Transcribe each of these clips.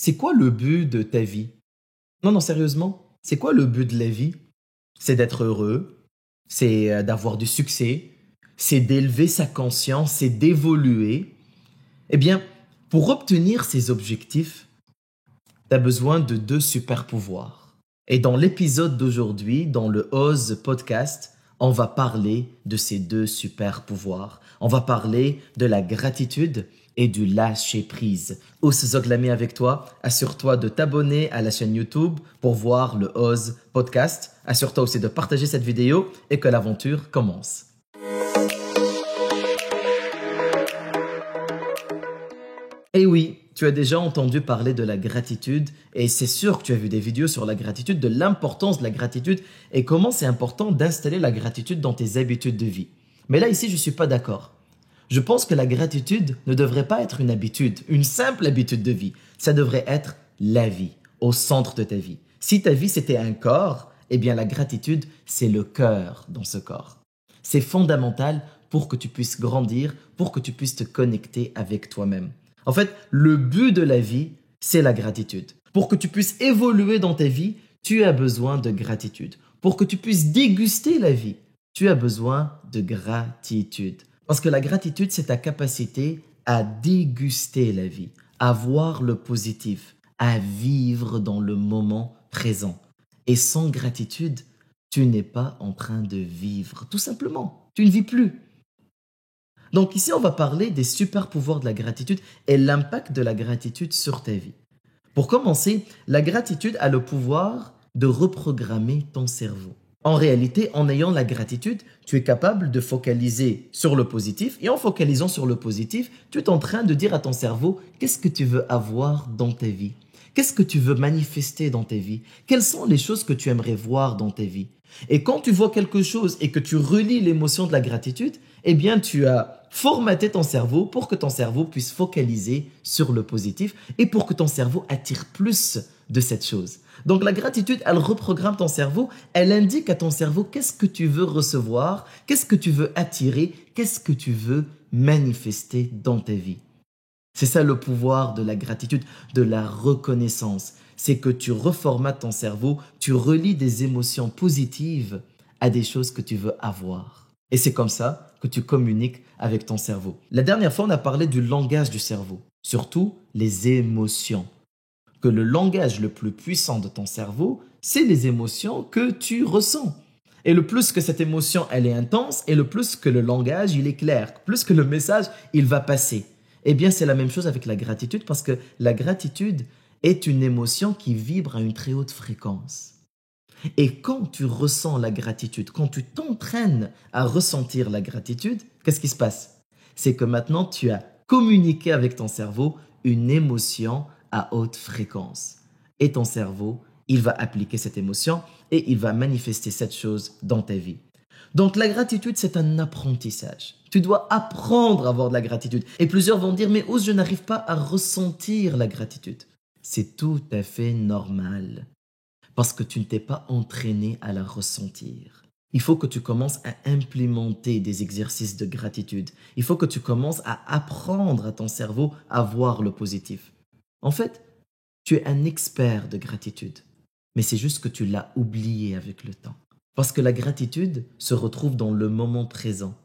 C'est quoi le but de ta vie? Non, non, sérieusement, c'est quoi le but de la vie? C'est d'être heureux, c'est d'avoir du succès, c'est d'élever sa conscience, c'est d'évoluer. Eh bien, pour obtenir ces objectifs, tu as besoin de deux super pouvoirs. Et dans l'épisode d'aujourd'hui, dans le Oz podcast, on va parler de ces deux super pouvoirs. On va parler de la gratitude et du lâcher prise. Ous Zoglami avec toi. Assure-toi de t'abonner à la chaîne YouTube pour voir le Oz podcast. Assure-toi aussi de partager cette vidéo et que l'aventure commence. Et oui, tu as déjà entendu parler de la gratitude et c'est sûr que tu as vu des vidéos sur la gratitude, de l'importance de la gratitude et comment c'est important d'installer la gratitude dans tes habitudes de vie. Mais là, ici, je ne suis pas d'accord. Je pense que la gratitude ne devrait pas être une habitude, une simple habitude de vie. Ça devrait être la vie, au centre de ta vie. Si ta vie, c'était un corps, eh bien la gratitude, c'est le cœur dans ce corps. C'est fondamental pour que tu puisses grandir, pour que tu puisses te connecter avec toi-même. En fait, le but de la vie, c'est la gratitude. Pour que tu puisses évoluer dans ta vie, tu as besoin de gratitude. Pour que tu puisses déguster la vie, tu as besoin de gratitude. Parce que la gratitude, c'est ta capacité à déguster la vie, à voir le positif, à vivre dans le moment présent. Et sans gratitude, tu n'es pas en train de vivre, tout simplement. Tu ne vis plus. Donc ici, on va parler des super pouvoirs de la gratitude et l'impact de la gratitude sur ta vie. Pour commencer, la gratitude a le pouvoir de reprogrammer ton cerveau. En réalité, en ayant la gratitude, tu es capable de focaliser sur le positif et en focalisant sur le positif, tu es en train de dire à ton cerveau qu'est-ce que tu veux avoir dans ta vie? Qu'est-ce que tu veux manifester dans ta vie? Quelles sont les choses que tu aimerais voir dans ta vie? Et quand tu vois quelque chose et que tu relis l'émotion de la gratitude, eh bien tu as formaté ton cerveau pour que ton cerveau puisse focaliser sur le positif et pour que ton cerveau attire plus de cette chose. Donc la gratitude, elle reprogramme ton cerveau, elle indique à ton cerveau qu'est-ce que tu veux recevoir, qu'est-ce que tu veux attirer, qu'est-ce que tu veux manifester dans ta vie. C'est ça le pouvoir de la gratitude, de la reconnaissance. C'est que tu reformates ton cerveau, tu relis des émotions positives à des choses que tu veux avoir. Et c'est comme ça que tu communiques avec ton cerveau. La dernière fois, on a parlé du langage du cerveau, surtout les émotions. Que le langage le plus puissant de ton cerveau, c'est les émotions que tu ressens. Et le plus que cette émotion, elle est intense, et le plus que le langage, il est clair, plus que le message, il va passer. Eh bien, c'est la même chose avec la gratitude parce que la gratitude est une émotion qui vibre à une très haute fréquence. Et quand tu ressens la gratitude, quand tu t'entraînes à ressentir la gratitude, qu'est-ce qui se passe? C'est que maintenant, tu as communiqué avec ton cerveau une émotion à haute fréquence. Et ton cerveau, il va appliquer cette émotion et il va manifester cette chose dans ta vie. Donc la gratitude, c'est un apprentissage. Tu dois apprendre à avoir de la gratitude. Et plusieurs vont dire, mais Ous, je n'arrive pas à ressentir la gratitude. C'est tout à fait normal. Parce que tu ne t'es pas entraîné à la ressentir. Il faut que tu commences à implémenter des exercices de gratitude. Il faut que tu commences à apprendre à ton cerveau à voir le positif. En fait, tu es un expert de gratitude. Mais c'est juste que tu l'as oublié avec le temps. Parce que la gratitude se retrouve dans le moment présent.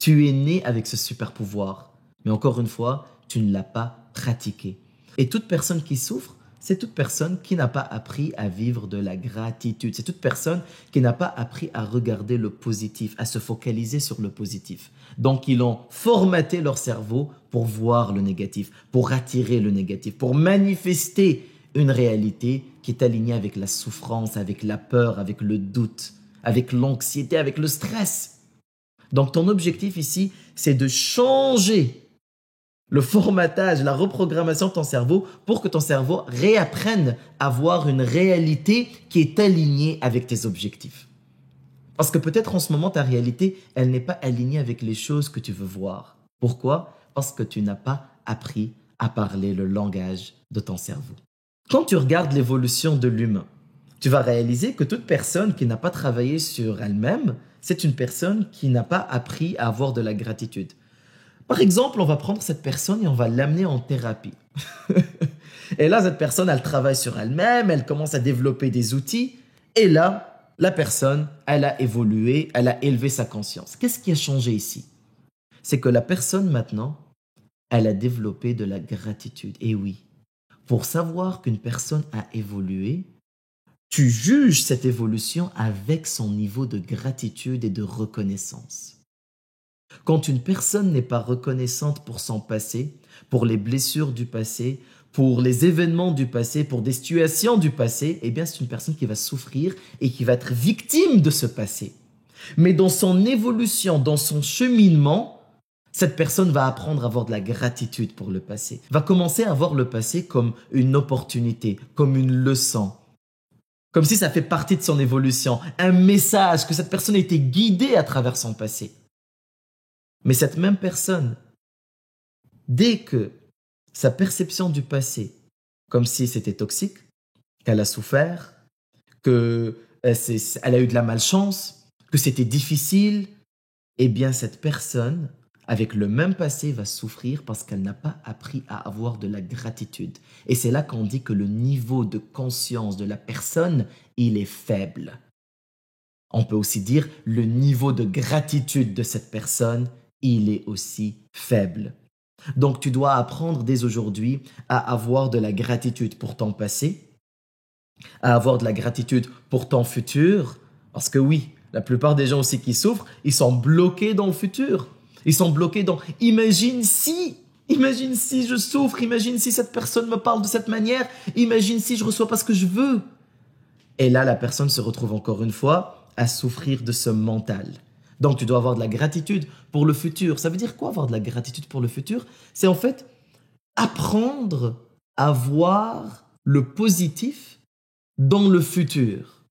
Tu es né avec ce super pouvoir. Mais encore une fois, tu ne l'as pas pratiqué. Et toute personne qui souffre, c'est toute personne qui n'a pas appris à vivre de la gratitude. C'est toute personne qui n'a pas appris à regarder le positif, à se focaliser sur le positif. Donc, ils ont formaté leur cerveau pour voir le négatif, pour attirer le négatif, pour manifester une réalité qui est alignée avec la souffrance, avec la peur, avec le doute, avec l'anxiété, avec le stress. Donc, ton objectif ici, c'est de changer le formatage, la reprogrammation de ton cerveau pour que ton cerveau réapprenne à voir une réalité qui est alignée avec tes objectifs. Parce que peut-être en ce moment, ta réalité, elle n'est pas alignée avec les choses que tu veux voir. Pourquoi? Parce que tu n'as pas appris à parler le langage de ton cerveau. Quand tu regardes l'évolution de l'humain, tu vas réaliser que toute personne qui n'a pas travaillé sur elle-même, c'est une personne qui n'a pas appris à avoir de la gratitude. Par exemple, on va prendre cette personne et on va l'amener en thérapie. Et là, cette personne, elle travaille sur elle-même, elle commence à développer des outils. Et là, la personne, elle a évolué, elle a élevé sa conscience. Qu'est-ce qui a changé ici? C'est que la personne, maintenant, elle a développé de la gratitude. Et oui, pour savoir qu'une personne a évolué, tu juges cette évolution avec son niveau de gratitude et de reconnaissance. Quand une personne n'est pas reconnaissante pour son passé, pour les blessures du passé, pour les événements du passé, pour des situations du passé, eh bien c'est une personne qui va souffrir et qui va être victime de ce passé. Mais dans son évolution, dans son cheminement, cette personne va apprendre à avoir de la gratitude pour le passé, va commencer à voir le passé comme une opportunité, comme une leçon, comme si ça fait partie de son évolution, un message, que cette personne a été guidée à travers son passé. Mais cette même personne, dès que sa perception du passé, comme si c'était toxique, qu'elle a souffert, qu'elle a eu de la malchance, que c'était difficile, eh bien cette personne, avec le même passé, va souffrir parce qu'elle n'a pas appris à avoir de la gratitude. Et c'est là qu'on dit que le niveau de conscience de la personne, il est faible. On peut aussi dire le niveau de gratitude de cette personne, il est aussi faible. Donc tu dois apprendre dès aujourd'hui à avoir de la gratitude pour ton passé, à avoir de la gratitude pour ton futur, parce que oui, la plupart des gens aussi qui souffrent, ils sont bloqués dans le futur. Ils sont bloqués dans « imagine si je souffre, imagine si cette personne me parle de cette manière, imagine si je ne reçois pas ce que je veux. » Et là, la personne se retrouve encore une fois à souffrir de ce mental. Donc, tu dois avoir de la gratitude pour le futur. Ça veut dire quoi avoir de la gratitude pour le futur? C'est en fait apprendre à voir le positif dans le futur.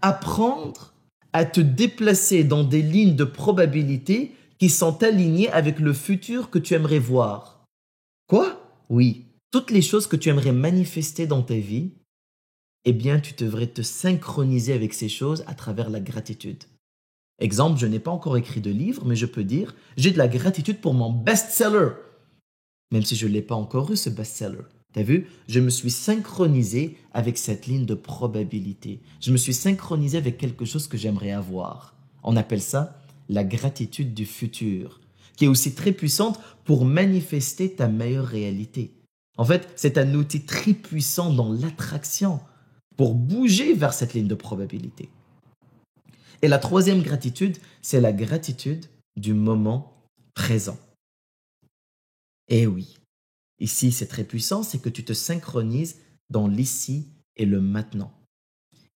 Apprendre à te déplacer dans des lignes de probabilité qui sont alignées avec le futur que tu aimerais voir. Quoi? Oui, toutes les choses que tu aimerais manifester dans ta vie, eh bien, tu devrais te synchroniser avec ces choses à travers la gratitude. Exemple, je n'ai pas encore écrit de livre, mais je peux dire, j'ai de la gratitude pour mon best-seller. Même si je ne l'ai pas encore eu, ce best-seller. Tu as vu? Je me suis synchronisé avec cette ligne de probabilité. Je me suis synchronisé avec quelque chose que j'aimerais avoir. On appelle ça la gratitude du futur, qui est aussi très puissante pour manifester ta meilleure réalité. En fait, c'est un outil très puissant dans l'attraction pour bouger vers cette ligne de probabilité. Et la troisième gratitude, c'est la gratitude du moment présent. Et oui, ici c'est très puissant, c'est que tu te synchronises dans l'ici et le maintenant.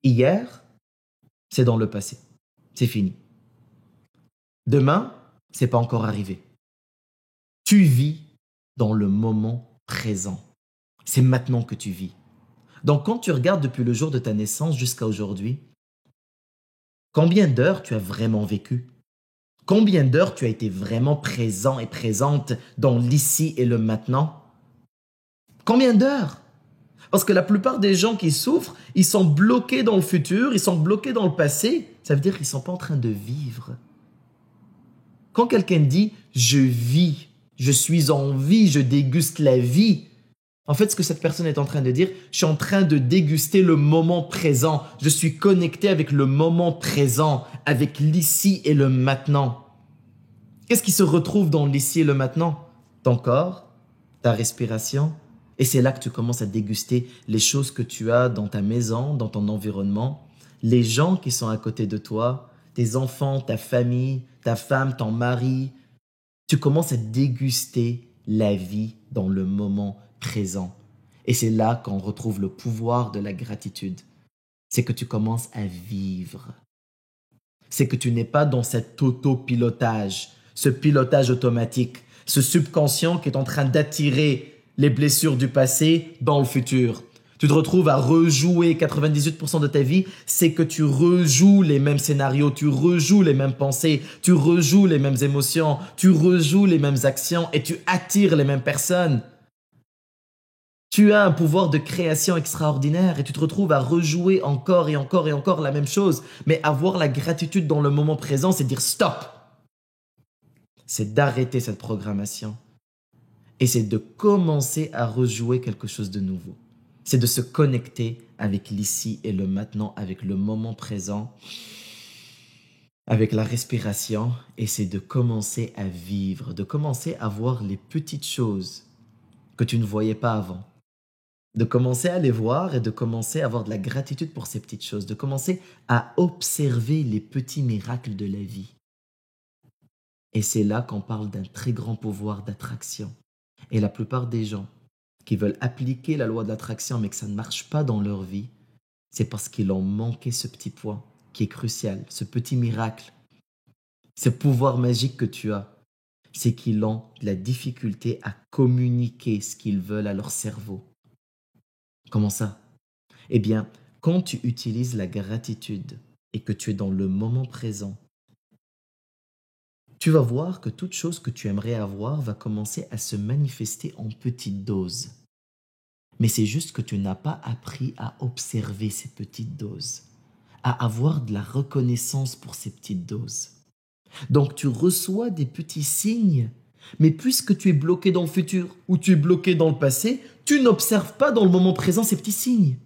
Hier, c'est dans le passé, c'est fini. Demain, c'est pas encore arrivé. Tu vis dans le moment présent. C'est maintenant que tu vis. Donc quand tu regardes depuis le jour de ta naissance jusqu'à aujourd'hui, combien d'heures tu as vraiment vécu? Combien d'heures tu as été vraiment présent et présente dans l'ici et le maintenant? Combien d'heures? Parce que la plupart des gens qui souffrent, ils sont bloqués dans le futur, ils sont bloqués dans le passé. Ça veut dire qu'ils ne sont pas en train de vivre. Quand quelqu'un dit « je vis »,« je suis en vie »,« je déguste la vie », en fait, ce que cette personne est en train de dire, je suis en train de déguster le moment présent. Je suis connecté avec le moment présent, avec l'ici et le maintenant. Qu'est-ce qui se retrouve dans l'ici et le maintenant? Ton corps, ta respiration. Et c'est là que tu commences à déguster les choses que tu as dans ta maison, dans ton environnement, les gens qui sont à côté de toi, tes enfants, ta famille, ta femme, ton mari. Tu commences à déguster la vie dans le moment présent. Et c'est là qu'on retrouve le pouvoir de la gratitude. C'est que tu commences à vivre. C'est que tu n'es pas dans cet autopilotage, ce pilotage automatique, ce subconscient qui est en train d'attirer les blessures du passé dans le futur. Tu te retrouves à rejouer 98% de ta vie, c'est que tu rejoues les mêmes scénarios, tu rejoues les mêmes pensées, tu rejoues les mêmes émotions, tu rejoues les mêmes actions et tu attires les mêmes personnes. Tu as un pouvoir de création extraordinaire et tu te retrouves à rejouer encore et encore et encore la même chose. Mais avoir la gratitude dans le moment présent, c'est dire stop. C'est d'arrêter cette programmation Et c'est de commencer à rejouer quelque chose de nouveau. C'est de se connecter avec l'ici et le maintenant, avec le moment présent, avec la respiration. Et c'est de commencer à vivre, de commencer à voir les petites choses que tu ne voyais pas avant. De commencer à les voir et de commencer à avoir de la gratitude pour ces petites choses. De commencer à observer les petits miracles de la vie. Et c'est là qu'on parle d'un très grand pouvoir d'attraction. Et la plupart des gens qui veulent appliquer la loi de l'attraction mais que ça ne marche pas dans leur vie, c'est parce qu'ils ont manqué ce petit point qui est crucial, ce petit miracle, ce pouvoir magique que tu as. C'est qu'ils ont de la difficulté à communiquer ce qu'ils veulent à leur cerveau. Comment ça? Eh bien, quand tu utilises la gratitude et que tu es dans le moment présent, tu vas voir que toute chose que tu aimerais avoir va commencer à se manifester en petites doses. Mais c'est juste que tu n'as pas appris à observer ces petites doses, à avoir de la reconnaissance pour ces petites doses. Donc tu reçois des petits signes, mais puisque tu es bloqué dans le futur ou tu es bloqué dans le passé, tu n'observes pas dans le moment présent ces petits signes.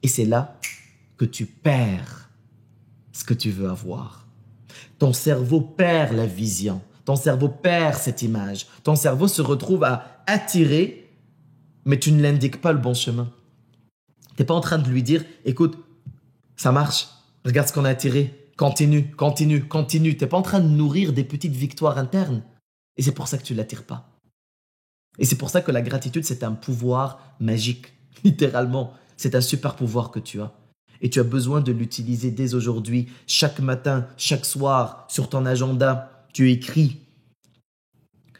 Et c'est là que tu perds ce que tu veux avoir. Ton cerveau perd la vision, ton cerveau perd cette image, ton cerveau se retrouve à attirer, mais tu ne l'indiques pas le bon chemin. Tu n'es pas en train de lui dire, écoute, ça marche, regarde ce qu'on a attiré, continue, continue, continue. Tu n'es pas en train de nourrir des petites victoires internes. Et c'est pour ça que tu ne l'attires pas. Et c'est pour ça que la gratitude, c'est un pouvoir magique, littéralement. C'est un super pouvoir que tu as. Et tu as besoin de l'utiliser dès aujourd'hui, chaque matin, chaque soir, sur ton agenda. Tu écris.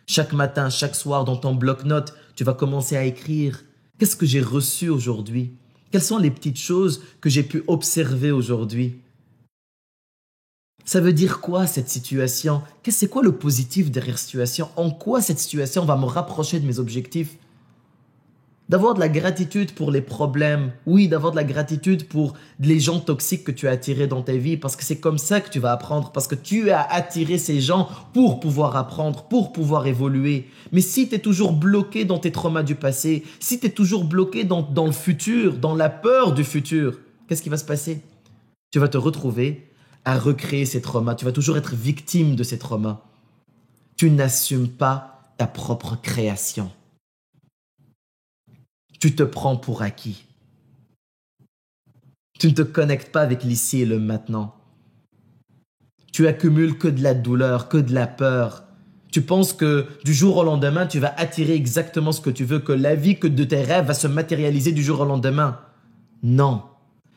Chaque matin, chaque soir, dans ton bloc-notes, tu vas commencer à écrire. Qu'est-ce que j'ai reçu aujourd'hui? Quelles sont les petites choses que j'ai pu observer aujourd'hui? Ça veut dire quoi cette situation? C'est quoi le positif derrière cette situation? En quoi cette situation va me rapprocher de mes objectifs? D'avoir de la gratitude pour les problèmes, oui, d'avoir de la gratitude pour les gens toxiques que tu as attirés dans ta vie, parce que c'est comme ça que tu vas apprendre, parce que tu as attiré ces gens pour pouvoir apprendre, pour pouvoir évoluer. Mais si tu es toujours bloqué dans tes traumas du passé, si tu es toujours bloqué dans le futur, dans la peur du futur, qu'est-ce qui va se passer? Tu vas te retrouver à recréer ces traumas, tu vas toujours être victime de ces traumas. Tu n'assumes pas ta propre création. Tu te prends pour acquis. Tu ne te connectes pas avec l'ici et le maintenant. Tu accumules que de la douleur, que de la peur. Tu penses que du jour au lendemain, tu vas attirer exactement ce que tu veux, que la vie que de tes rêves va se matérialiser du jour au lendemain. Non,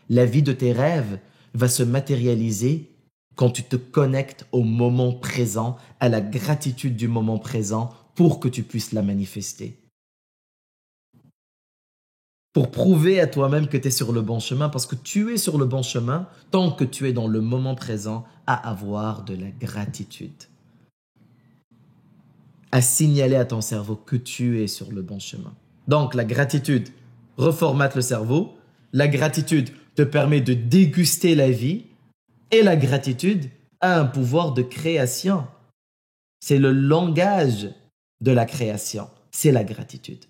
la vie de tes rêves va se matérialiser quand tu te connectes au moment présent, à la gratitude du moment présent pour que tu puisses la manifester. Pour prouver à toi-même que tu es sur le bon chemin, parce que tu es sur le bon chemin tant que tu es dans le moment présent à avoir de la gratitude. À signaler à ton cerveau que tu es sur le bon chemin. Donc la gratitude reformate le cerveau, la gratitude te permet de déguster la vie et la gratitude a un pouvoir de création. C'est le langage de la création, c'est la gratitude.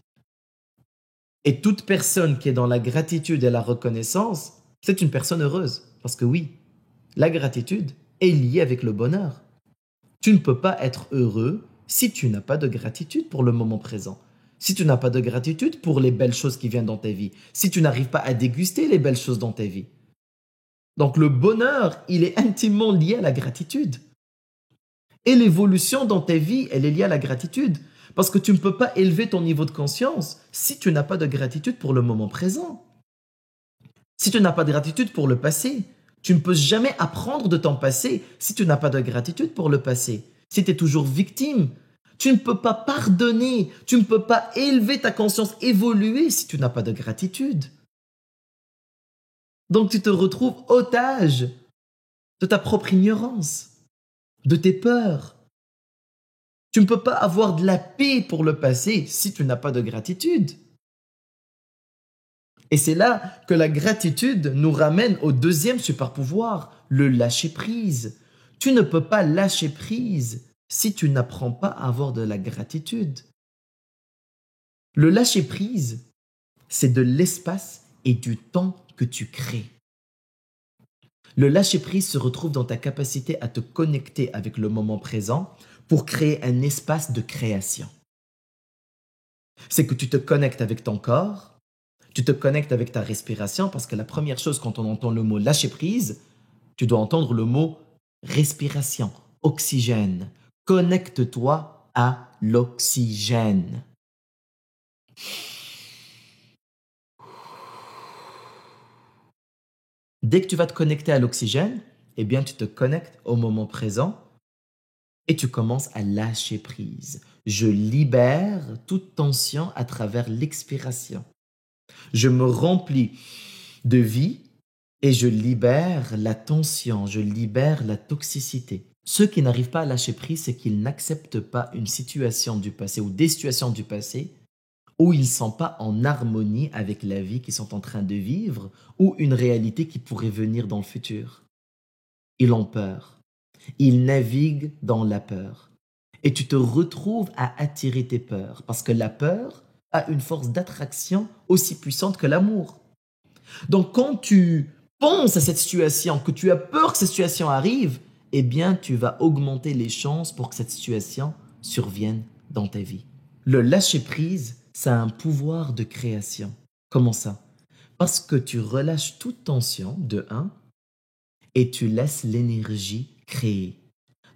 Et toute personne qui est dans la gratitude et la reconnaissance, c'est une personne heureuse. Parce que oui, la gratitude est liée avec le bonheur. Tu ne peux pas être heureux si tu n'as pas de gratitude pour le moment présent. Si tu n'as pas de gratitude pour les belles choses qui viennent dans ta vie. Si tu n'arrives pas à déguster les belles choses dans ta vie. Donc le bonheur, il est intimement lié à la gratitude. Et l'évolution dans ta vie, elle est liée à la gratitude. Parce que tu ne peux pas élever ton niveau de conscience si tu n'as pas de gratitude pour le moment présent. Si tu n'as pas de gratitude pour le passé, tu ne peux jamais apprendre de ton passé si tu n'as pas de gratitude pour le passé. Si tu es toujours victime, tu ne peux pas pardonner, tu ne peux pas élever ta conscience, évoluer si tu n'as pas de gratitude. Donc tu te retrouves otage de ta propre ignorance, de tes peurs. Tu ne peux pas avoir de la paix pour le passé si tu n'as pas de gratitude. Et c'est là que la gratitude nous ramène au deuxième super pouvoir, le lâcher-prise. Tu ne peux pas lâcher prise si tu n'apprends pas à avoir de la gratitude. Le lâcher-prise, c'est de l'espace et du temps que tu crées. Le lâcher-prise se retrouve dans ta capacité à te connecter avec le moment présent pour créer un espace de création. C'est que tu te connectes avec ton corps, tu te connectes avec ta respiration, parce que la première chose quand on entend le mot lâcher-prise, tu dois entendre le mot respiration, oxygène. Connecte-toi à l'oxygène. Dès que tu vas te connecter à l'oxygène, eh bien, tu te connectes au moment présent et tu commences à lâcher prise. Je libère toute tension à travers l'expiration. Je me remplis de vie et je libère la tension, je libère la toxicité. Ceux qui n'arrivent pas à lâcher prise, c'est qu'ils n'acceptent pas une situation du passé ou des situations du passé où ils ne sont pas en harmonie avec la vie qu'ils sont en train de vivre ou une réalité qui pourrait venir dans le futur. Ils ont peur. Ils naviguent dans la peur. Et tu te retrouves à attirer tes peurs parce que la peur a une force d'attraction aussi puissante que l'amour. Donc quand tu penses à cette situation, que tu as peur que cette situation arrive, eh bien tu vas augmenter les chances pour que cette situation survienne dans ta vie. Le lâcher-prise, ça a un pouvoir de création. Comment ça? Parce que tu relâches toute tension, de un, et tu laisses l'énergie créer.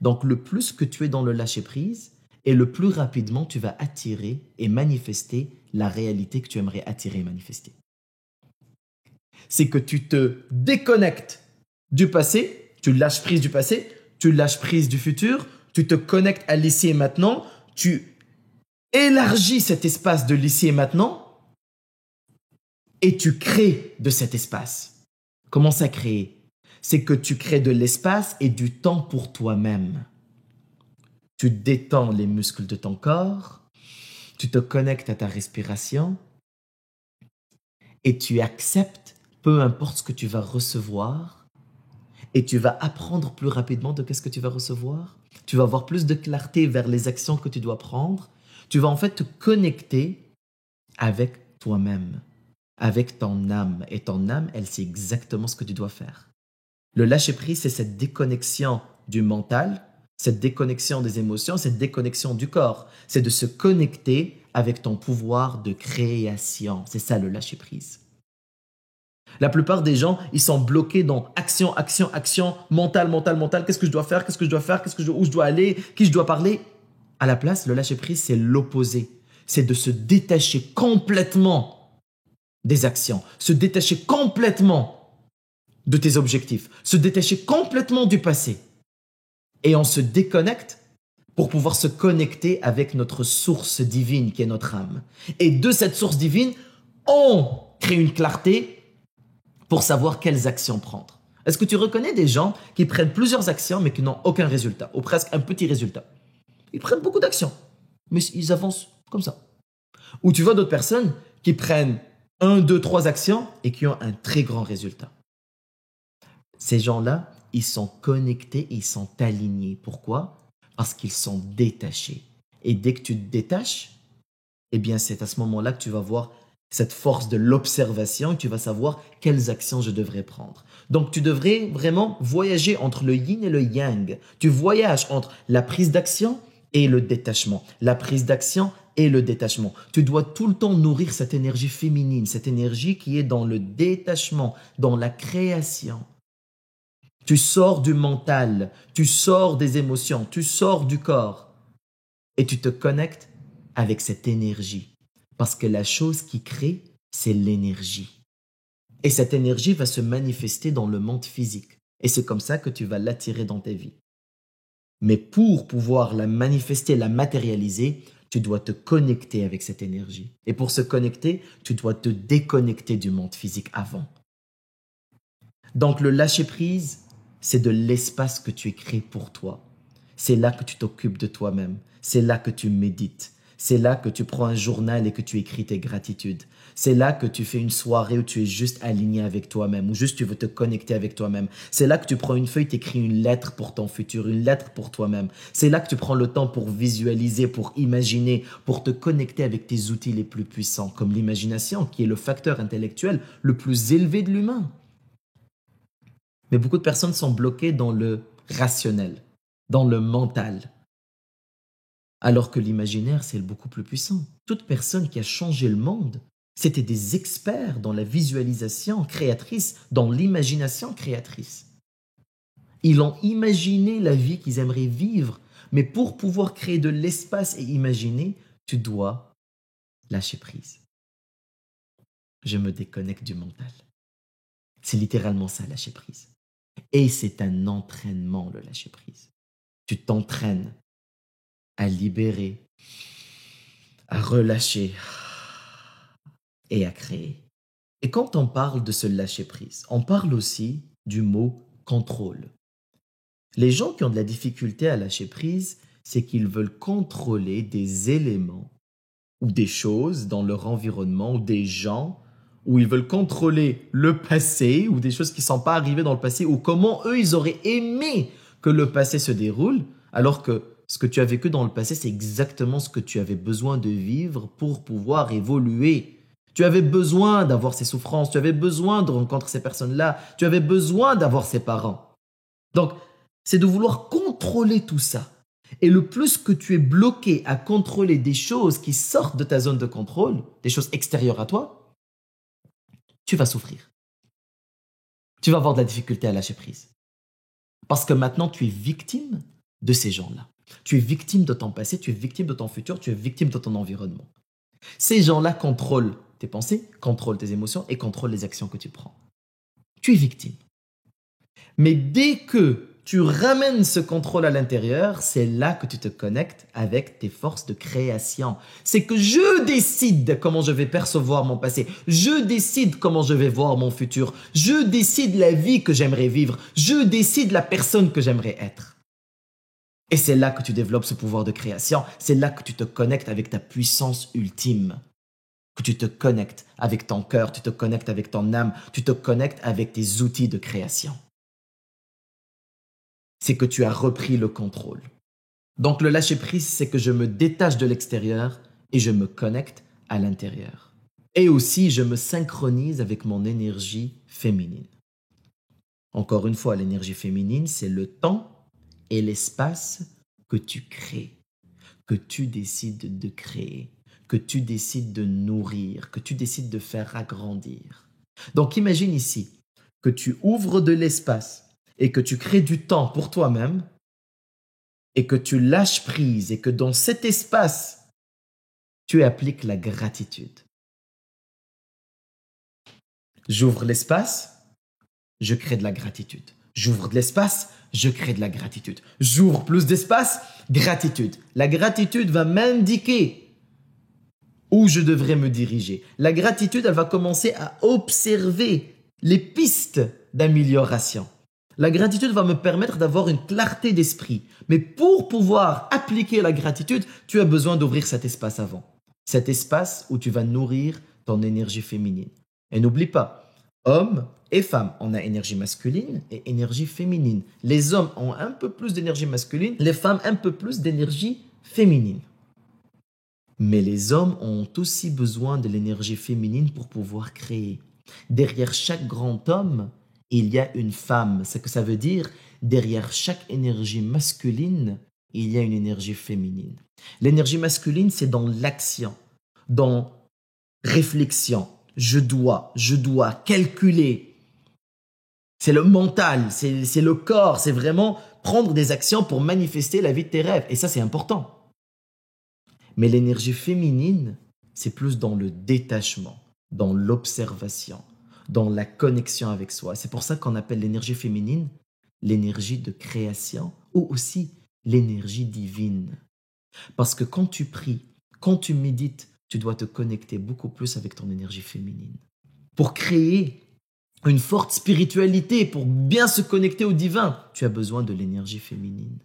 Donc le plus que tu es dans le lâcher-prise, et le plus rapidement tu vas attirer et manifester la réalité que tu aimerais attirer et manifester. C'est que tu te déconnectes du passé, tu lâches prise du passé, tu lâches prise du futur, tu te connectes à l'ici et maintenant, tu élargis cet espace de l'ici et maintenant et tu crées de cet espace. Comment ça créer? C'est que tu crées de l'espace et du temps pour toi-même. Tu détends les muscles de ton corps, tu te connectes à ta respiration et tu acceptes peu importe ce que tu vas recevoir et tu vas apprendre plus rapidement de qu'est-ce que tu vas recevoir. Tu vas avoir plus de clarté vers les actions que tu dois prendre. Tu vas en fait te connecter avec toi-même, avec ton âme. Et ton âme, elle sait exactement ce que tu dois faire. Le lâcher-prise, c'est cette déconnexion du mental, cette déconnexion des émotions, cette déconnexion du corps. C'est de se connecter avec ton pouvoir de création. C'est ça le lâcher-prise. La plupart des gens, ils sont bloqués dans action, action, action, mental, mental, mental. Qu'est-ce que je dois faire? Qu'est-ce que je dois faire? Où je dois aller? Qui je dois parler? À la place, le lâcher-prise, c'est l'opposé. C'est de se détacher complètement des actions, se détacher complètement de tes objectifs, se détacher complètement du passé. Et on se déconnecte pour pouvoir se connecter avec notre source divine qui est notre âme. Et de cette source divine, on crée une clarté pour savoir quelles actions prendre. Est-ce que tu reconnais des gens qui prennent plusieurs actions mais qui n'ont aucun résultat, ou presque un petit résultat? Ils prennent beaucoup d'actions, mais ils avancent comme ça. Ou tu vois d'autres personnes qui prennent 1, 2, 3 actions et qui ont un très grand résultat. Ces gens-là, ils sont connectés, ils sont alignés. Pourquoi? Parce qu'ils sont détachés. Et dès que tu te détaches, eh bien c'est à ce moment-là que tu vas voir cette force de l'observation et tu vas savoir quelles actions je devrais prendre. Donc tu devrais vraiment voyager entre le yin et le yang. Tu voyages entre la prise d'action et le détachement. La prise d'action et le détachement. Tu dois tout le temps nourrir cette énergie féminine, cette énergie qui est dans le détachement, dans la création. Tu sors du mental, tu sors des émotions, tu sors du corps et tu te connectes avec cette énergie. Parce que la chose qui crée, c'est l'énergie. Et cette énergie va se manifester dans le monde physique. Et c'est comme ça que tu vas l'attirer dans ta vie. Mais pour pouvoir la manifester, la matérialiser, tu dois te connecter avec cette énergie. Et pour se connecter, tu dois te déconnecter du monde physique avant. Donc le lâcher-prise, c'est de l'espace que tu as créé pour toi. C'est là que tu t'occupes de toi-même. C'est là que tu médites. C'est là que tu prends un journal et que tu écris tes gratitudes. C'est là que tu fais une soirée où tu es juste aligné avec toi-même, ou juste tu veux te connecter avec toi-même. C'est là que tu prends une feuille, tu écris une lettre pour ton futur, une lettre pour toi-même. C'est là que tu prends le temps pour visualiser, pour imaginer, pour te connecter avec tes outils les plus puissants, comme l'imagination, qui est le facteur intellectuel le plus élevé de l'humain. Mais beaucoup de personnes sont bloquées dans le rationnel, dans le mental. Alors que l'imaginaire, c'est beaucoup plus puissant. Toute personne qui a changé le monde, c'était des experts dans la visualisation créatrice, dans l'imagination créatrice. Ils ont imaginé la vie qu'ils aimeraient vivre, mais pour pouvoir créer de l'espace et imaginer, tu dois lâcher prise. Je me déconnecte du mental. C'est littéralement ça, lâcher prise. Et c'est un entraînement, le lâcher prise. Tu t'entraînes à libérer, à relâcher et à créer. Et quand on parle de ce lâcher-prise, on parle aussi du mot contrôle. Les gens qui ont de la difficulté à lâcher prise, c'est qu'ils veulent contrôler des éléments ou des choses dans leur environnement ou des gens, ou ils veulent contrôler le passé ou des choses qui ne sont pas arrivées dans le passé ou comment eux, ils auraient aimé que le passé se déroule, alors que ce que tu as vécu dans le passé, c'est exactement ce que tu avais besoin de vivre pour pouvoir évoluer. Tu avais besoin d'avoir ces souffrances, tu avais besoin de rencontrer ces personnes-là, tu avais besoin d'avoir ces parents. Donc, c'est de vouloir contrôler tout ça. Et le plus que tu es bloqué à contrôler des choses qui sortent de ta zone de contrôle, des choses extérieures à toi, tu vas souffrir. Tu vas avoir de la difficulté à lâcher prise. Parce que maintenant, tu es victime de ces gens-là. Tu es victime de ton passé, tu es victime de ton futur, tu es victime de ton environnement. Ces gens-là contrôlent tes pensées, contrôlent tes émotions et contrôlent les actions que tu prends. Tu es victime. Mais dès que tu ramènes ce contrôle à l'intérieur, c'est là que tu te connectes avec tes forces de création. C'est que je décide comment je vais percevoir mon passé. Je décide comment je vais voir mon futur. Je décide la vie que j'aimerais vivre. Je décide la personne que j'aimerais être. Et c'est là que tu développes ce pouvoir de création. C'est là que tu te connectes avec ta puissance ultime. Que tu te connectes avec ton cœur, tu te connectes avec ton âme, tu te connectes avec tes outils de création. C'est que tu as repris le contrôle. Donc le lâcher-prise, c'est que je me détache de l'extérieur et je me connecte à l'intérieur. Et aussi, je me synchronise avec mon énergie féminine. Encore une fois, l'énergie féminine, c'est le temps et l'espace que tu crées, que tu décides de créer, que tu décides de nourrir, que tu décides de faire agrandir. Donc imagine ici que tu ouvres de l'espace et que tu crées du temps pour toi-même et que tu lâches prise et que dans cet espace, tu appliques la gratitude. J'ouvre l'espace, je crée de la gratitude. J'ouvre de l'espace, je crée de la gratitude. J'ouvre plus d'espace, gratitude. La gratitude va m'indiquer où je devrais me diriger. La gratitude, elle va commencer à observer les pistes d'amélioration. La gratitude va me permettre d'avoir une clarté d'esprit. Mais pour pouvoir appliquer la gratitude, tu as besoin d'ouvrir cet espace avant. Cet espace où tu vas nourrir ton énergie féminine. Et n'oublie pas, hommes et femmes, on a énergie masculine et énergie féminine. Les hommes ont un peu plus d'énergie masculine, les femmes un peu plus d'énergie féminine. Mais les hommes ont aussi besoin de l'énergie féminine pour pouvoir créer. Derrière chaque grand homme, il y a une femme. Ce que ça veut dire, derrière chaque énergie masculine, il y a une énergie féminine. L'énergie masculine, c'est dans l'action, dans réflexion. Je dois calculer. C'est le mental, c'est le corps, c'est vraiment prendre des actions pour manifester la vie de tes rêves. Et ça, c'est important. Mais l'énergie féminine, c'est plus dans le détachement, dans l'observation, dans la connexion avec soi. C'est pour ça qu'on appelle l'énergie féminine l'énergie de création ou aussi l'énergie divine. Parce que quand tu pries, quand tu médites, tu dois te connecter beaucoup plus avec ton énergie féminine. Pour créer une forte spiritualité, pour bien se connecter au divin, tu as besoin de l'énergie féminine.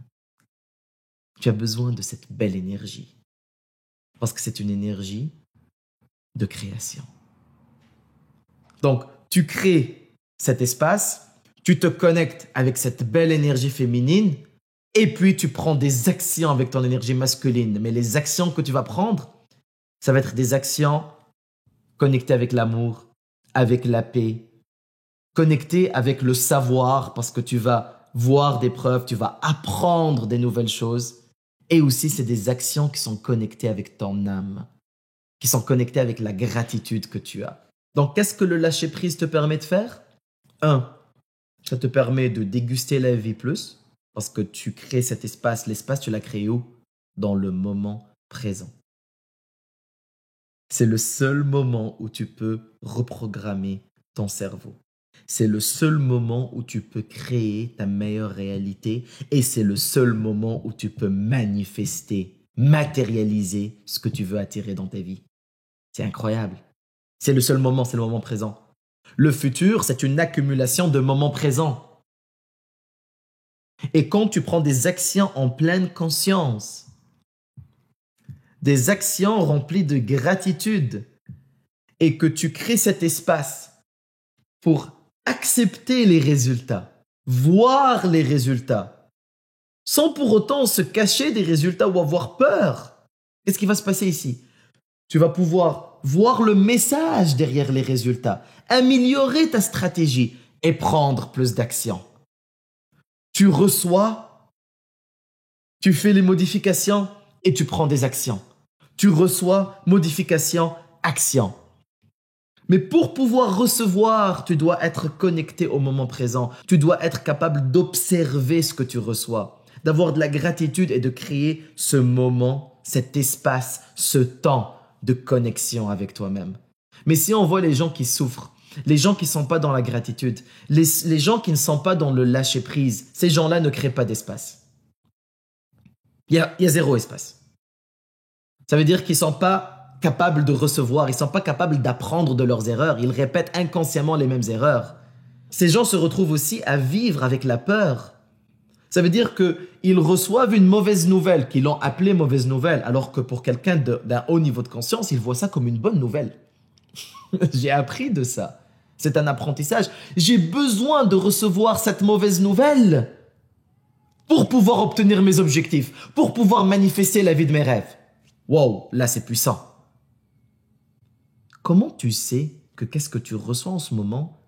Tu as besoin de cette belle énergie. Parce que c'est une énergie de création. Donc, tu crées cet espace, tu te connectes avec cette belle énergie féminine et puis tu prends des actions avec ton énergie masculine. Mais les actions que tu vas prendre, ça va être des actions connectées avec l'amour, avec la paix, connectées avec le savoir parce que tu vas voir des preuves, tu vas apprendre des nouvelles choses. Et aussi, c'est des actions qui sont connectées avec ton âme, qui sont connectées avec la gratitude que tu as. Donc, qu'est-ce que le lâcher-prise te permet de faire? Un, ça te permet de déguster la vie plus, parce que tu crées cet espace. L'espace, tu l'as créé où? Dans le moment présent. C'est le seul moment où tu peux reprogrammer ton cerveau. C'est le seul moment où tu peux créer ta meilleure réalité et c'est le seul moment où tu peux manifester, matérialiser ce que tu veux attirer dans ta vie. C'est incroyable. C'est le seul moment, c'est le moment présent. Le futur, c'est une accumulation de moments présents. Et quand tu prends des actions en pleine conscience, des actions remplies de gratitude, et que tu crées cet espace pour accepter les résultats, voir les résultats, sans pour autant se cacher des résultats ou avoir peur. Qu'est-ce qui va se passer ici? Tu vas pouvoir voir le message derrière les résultats, améliorer ta stratégie et prendre plus d'action. Tu reçois, tu fais les modifications et tu prends des actions. Tu reçois, modification, action. Mais pour pouvoir recevoir, tu dois être connecté au moment présent. Tu dois être capable d'observer ce que tu reçois, d'avoir de la gratitude et de créer ce moment, cet espace, ce temps de connexion avec toi-même. Mais si on voit les gens qui souffrent, les gens qui ne sont pas dans la gratitude, les gens qui ne sont pas dans le lâcher-prise, ces gens-là ne créent pas d'espace. Il y a zéro espace. Ça veut dire qu'ils ne sont pas capables de recevoir, ils ne sont pas capables d'apprendre de leurs erreurs, ils répètent inconsciemment les mêmes erreurs. Ces gens se retrouvent aussi à vivre avec la peur. Ça veut dire qu'ils reçoivent une mauvaise nouvelle, qu'ils l'ont appelée mauvaise nouvelle, alors que pour quelqu'un d'un haut niveau de conscience, il voit ça comme une bonne nouvelle. J'ai appris de ça. C'est un apprentissage. J'ai besoin de recevoir cette mauvaise nouvelle pour pouvoir obtenir mes objectifs, pour pouvoir manifester la vie de mes rêves. Wow, là c'est puissant. Comment tu sais que qu'est-ce que tu reçois en ce moment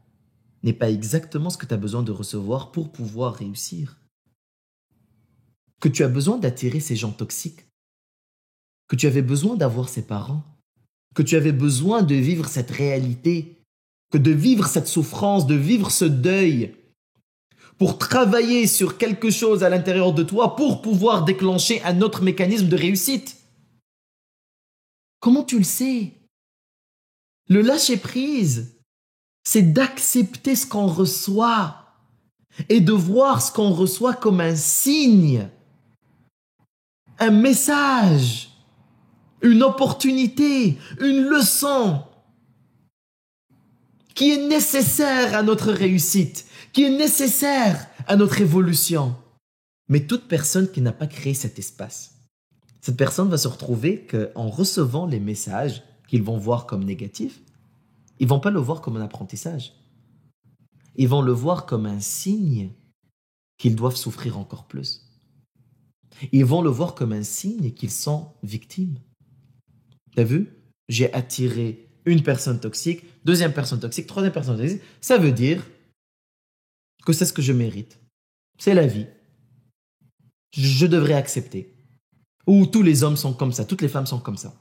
n'est pas exactement ce que tu as besoin de recevoir pour pouvoir réussir? Que tu as besoin d'attirer ces gens toxiques? Que tu avais besoin d'avoir ces parents? Que tu avais besoin de vivre cette réalité? Que de vivre cette souffrance, de vivre ce deuil? Pour travailler sur quelque chose à l'intérieur de toi pour pouvoir déclencher un autre mécanisme de réussite? Comment tu le sais? Le lâcher-prise, c'est d'accepter ce qu'on reçoit et de voir ce qu'on reçoit comme un signe, un message, une opportunité, une leçon qui est nécessaire à notre réussite, qui est nécessaire à notre évolution. Mais toute personne qui n'a pas créé cet espace, cette personne va se retrouver qu'en recevant les messages qu'ils vont voir comme négatifs, ils ne vont pas le voir comme un apprentissage. Ils vont le voir comme un signe qu'ils doivent souffrir encore plus. Ils vont le voir comme un signe qu'ils sont victimes. T'as vu? J'ai attiré une personne toxique, deuxième personne toxique, troisième personne toxique. Ça veut dire que c'est ce que je mérite. C'est la vie. Je devrais accepter. Ou tous les hommes sont comme ça, toutes les femmes sont comme ça.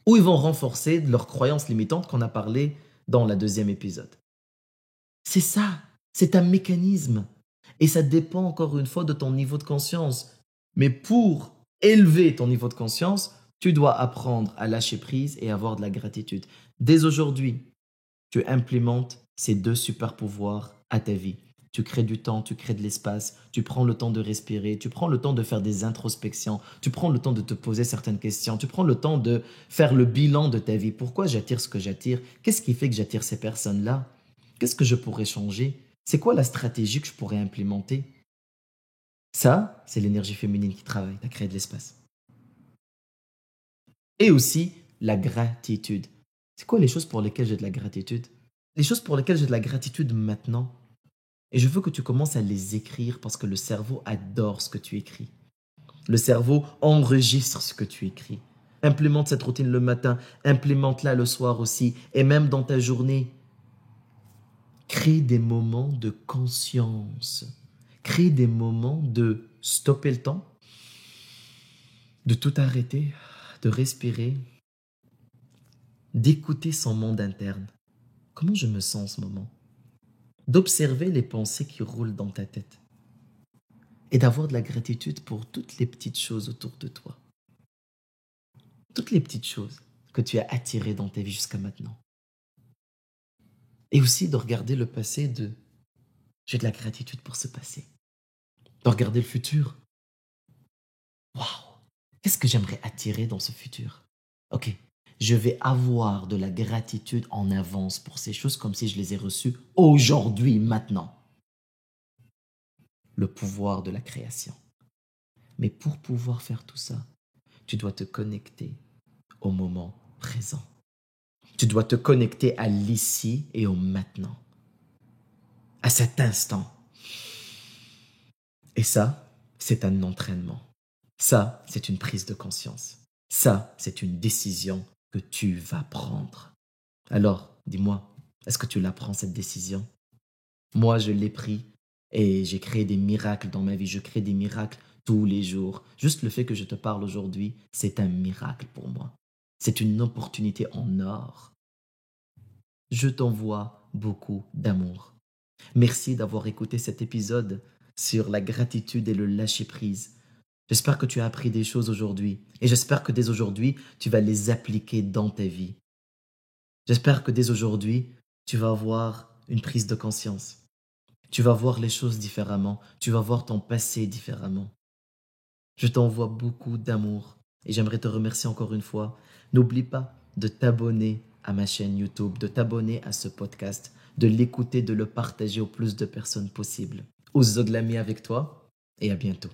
Ou ils vont renforcer leurs croyances limitantes qu'on a parlé dans le deuxième épisode. C'est ça, c'est un mécanisme. Et ça dépend encore une fois de ton niveau de conscience. Mais pour élever ton niveau de conscience, tu dois apprendre à lâcher prise et avoir de la gratitude. Dès aujourd'hui, tu implémentes ces deux super pouvoirs à ta vie. Tu crées du temps, tu crées de l'espace, tu prends le temps de respirer, tu prends le temps de faire des introspections, tu prends le temps de te poser certaines questions, tu prends le temps de faire le bilan de ta vie. Pourquoi j'attire ce que j'attire? Qu'est-ce qui fait que j'attire ces personnes-là? Qu'est-ce que je pourrais changer? C'est quoi la stratégie que je pourrais implémenter? Ça, c'est l'énergie féminine qui travaille, à créer de l'espace. Et aussi la gratitude. C'est quoi les choses pour lesquelles j'ai de la gratitude? Les choses pour lesquelles j'ai de la gratitude maintenant. Et je veux que tu commences à les écrire parce que le cerveau adore ce que tu écris. Le cerveau enregistre ce que tu écris. Implémente cette routine le matin, implémente-la le soir aussi, et même dans ta journée. Crée des moments de conscience. Crée des moments de stopper le temps, de tout arrêter, de respirer, d'écouter son monde interne. Comment je me sens en ce moment? D'observer les pensées qui roulent dans ta tête et d'avoir de la gratitude pour toutes les petites choses autour de toi. Toutes les petites choses que tu as attirées dans ta vie jusqu'à maintenant. Et aussi de regarder le passé de j'ai de la gratitude pour ce passé. De regarder le futur. Waouh! Qu'est-ce que j'aimerais attirer dans ce futur? Ok, je vais avoir de la gratitude en avance pour ces choses comme si je les ai reçues aujourd'hui, maintenant. Le pouvoir de la création. Mais pour pouvoir faire tout ça, tu dois te connecter au moment présent. Tu dois te connecter à l'ici et au maintenant. À cet instant. Et ça, c'est un entraînement. Ça, c'est une prise de conscience. Ça, c'est une décision que tu vas prendre. Alors, dis-moi, est-ce que tu la prends cette décision? Moi, je l'ai pris et j'ai créé des miracles dans ma vie. Je crée des miracles tous les jours. Juste le fait que je te parle aujourd'hui, c'est un miracle pour moi. C'est une opportunité en or. Je t'envoie beaucoup d'amour. Merci d'avoir écouté cet épisode sur la gratitude et le lâcher-prise. J'espère que tu as appris des choses aujourd'hui et j'espère que dès aujourd'hui, tu vas les appliquer dans ta vie. J'espère que dès aujourd'hui, tu vas avoir une prise de conscience. Tu vas voir les choses différemment. Tu vas voir ton passé différemment. Je t'envoie beaucoup d'amour et j'aimerais te remercier encore une fois. N'oublie pas de t'abonner à ma chaîne YouTube, de t'abonner à ce podcast, de l'écouter, de le partager au plus de personnes possible. Ouzodlami avec toi et à bientôt.